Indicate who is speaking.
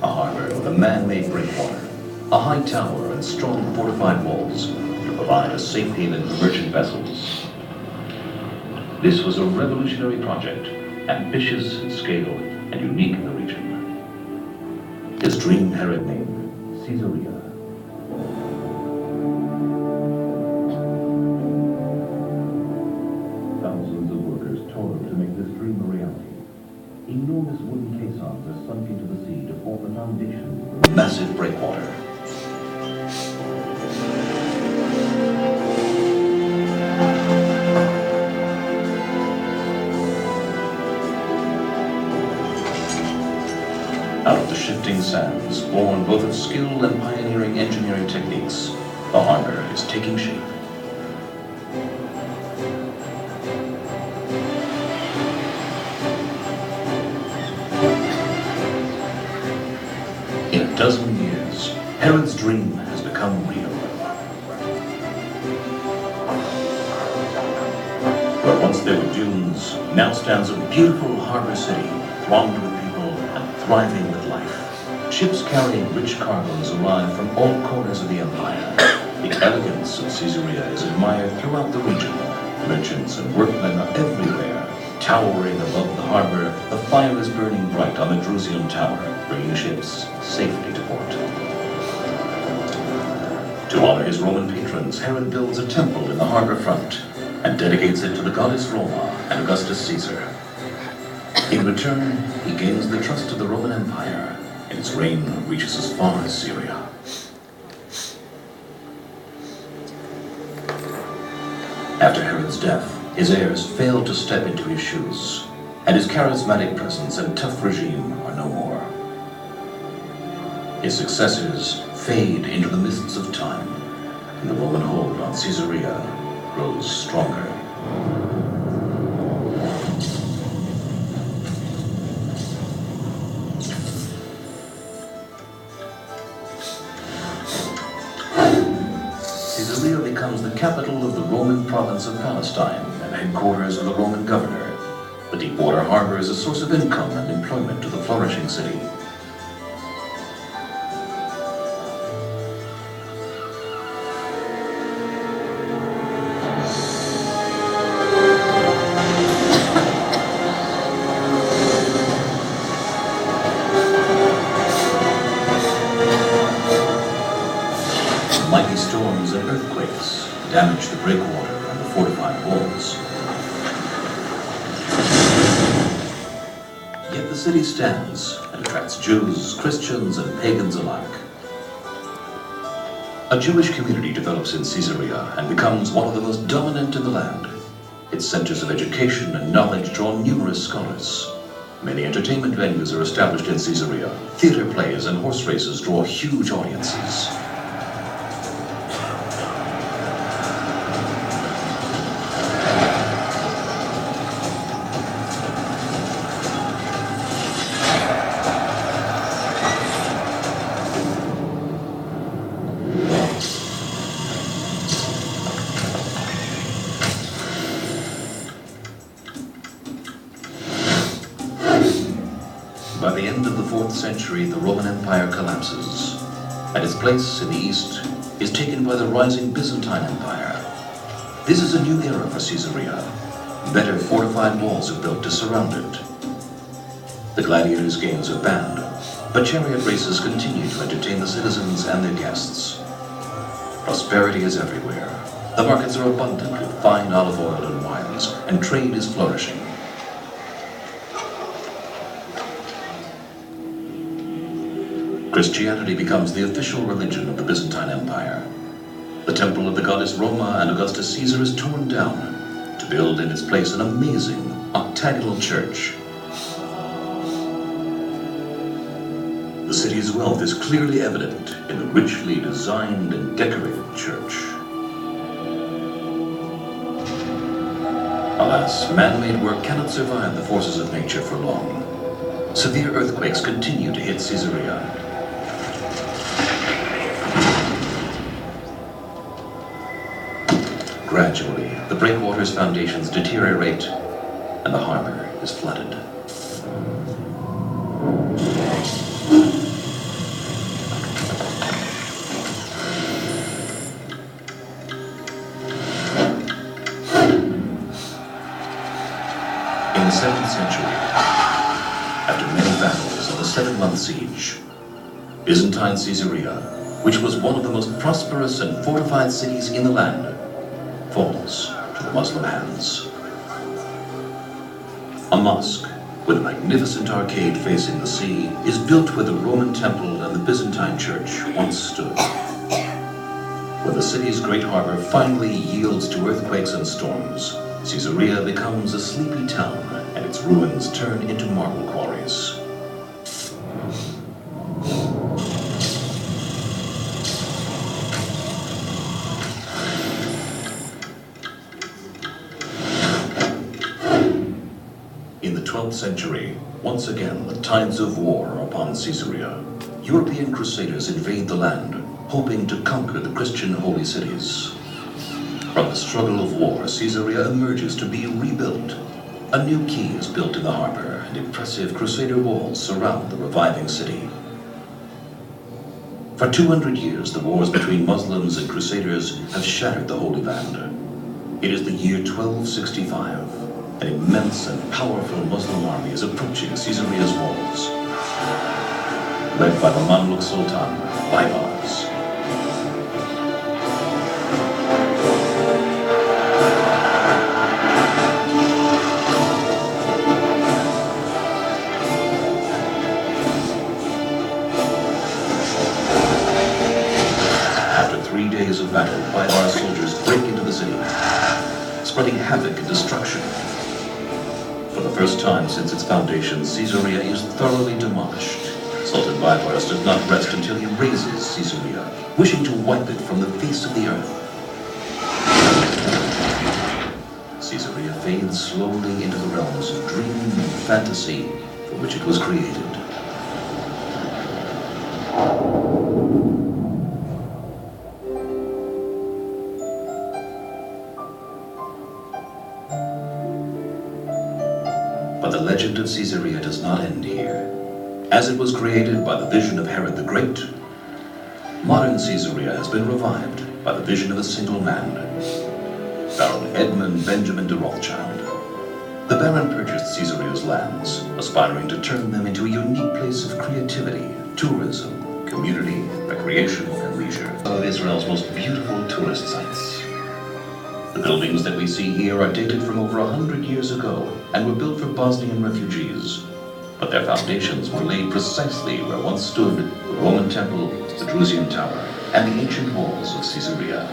Speaker 1: A harbor with a man-made breakwater, a high tower and strong fortified walls to provide a safe haven for merchant vessels. This was a revolutionary project, ambitious in scale and unique in the region. His dream Herod named Caesarea. Thousands of workers toiled to make this dream a reality. Enormous wooden caissons are sunk into the sea to form the foundation of a massive breakwater. Out of the shifting sands, born both of skill and pioneering engineering techniques, the harbor is taking shape. In a dozen years, Herod's dream has become real. Where once there were dunes, now stands a beautiful harbor city, thronged with people and thriving with life. Ships carrying rich cargoes arrive from all corners of the empire. The elegance of Caesarea is admired throughout the region. Merchants and workmen are everywhere. Towering above the harbor, the fire is burning bright on the Drusian Tower, bringing ships safely to port. To honor his Roman patrons, Herod builds a temple in the harbor front and dedicates it to the goddess Roma and Augustus Caesar. In return, he gains the trust of the Roman Empire, and his reign reaches as far as Syria. After Herod's death, his heirs failed to step into his shoes, and his charismatic presence and tough regime are no more. His successors fade into the mists of time, and the Roman hold on Caesarea grows stronger. Caesarea becomes the capital of the Roman province of Palestine and headquarters of the Roman governor. The deep-water harbor is a source of income and employment to the flourishing city. Mighty storms and earthquakes damage the breakwater and the fortified walls. Yet the city stands and attracts Jews, Christians, and pagans alike. A Jewish community develops in Caesarea and becomes one of the most dominant in the land. Its centers of education and knowledge draw numerous scholars. Many entertainment venues are established in Caesarea. Theater plays and horse races draw huge audiences. By the end of the 4th century, the Roman Empire collapses, and its place in the east is taken by the rising Byzantine Empire. This is a new era for Caesarea. Better fortified walls are built to surround it. The gladiators' games are banned, but chariot races continue to entertain the citizens and their guests. Prosperity is everywhere. The markets are abundant with fine olive oil and wines, and trade is flourishing. Christianity becomes the official religion of the Byzantine Empire. The temple of the goddess Roma and Augustus Caesar is torn down to build in its place an amazing octagonal church. The city's wealth is clearly evident in the richly designed and decorated church. Alas, man-made work cannot survive the forces of nature for long. Severe earthquakes continue to hit Caesarea. Gradually, the breakwater's foundations deteriorate and the harbor is flooded. 14th century. After many battles and a 7-month siege, Byzantine Caesarea, which was one of the most prosperous and fortified cities in the land, falls to the Muslim hands. A mosque with a magnificent arcade facing the sea is built where the Roman temple and the Byzantine church once stood. When the city's great harbor finally yields to earthquakes and storms, Caesarea becomes a sleepy town and its ruins turn into marble quarries. In the 12th century, once again the tides of war are upon Caesarea. European crusaders invade the land, hoping to conquer the Christian holy cities. From the struggle of war, Caesarea emerges to be rebuilt. A new quay is built in the harbor, and impressive crusader walls surround the reviving city. For 200 years, the wars between Muslims and crusaders have shattered the Holy Land. It is the year 1265. An immense and powerful Muslim army is approaching Caesarea's walls, led by the Mamluk Sultan, Baybars. After 3 days of battle, Baybar soldiers break into the city, spreading havoc and destruction. For the first time since its foundation, Caesarea is thoroughly demolished. Sultan Baybars does not rest until he razes Caesarea, wishing to wipe it from the face of the earth. Caesarea fades slowly into the realms of dream and fantasy for which it was created. But the legend of Caesarea does not end here. As it was created by the vision of Herod the Great, modern Caesarea has been revived by the vision of a single man, Baron Edmund Benjamin de Rothschild. The Baron purchased Caesarea's lands, aspiring to turn them into a unique place of creativity, tourism, community, recreation, and leisure. One of Israel's most beautiful tourist sites. The buildings that we see here are dated from over 100 years ago and were built for Bosnian refugees. But their foundations were laid precisely where once stood the Roman Temple, the Drusian Tower, and the ancient walls of Caesarea.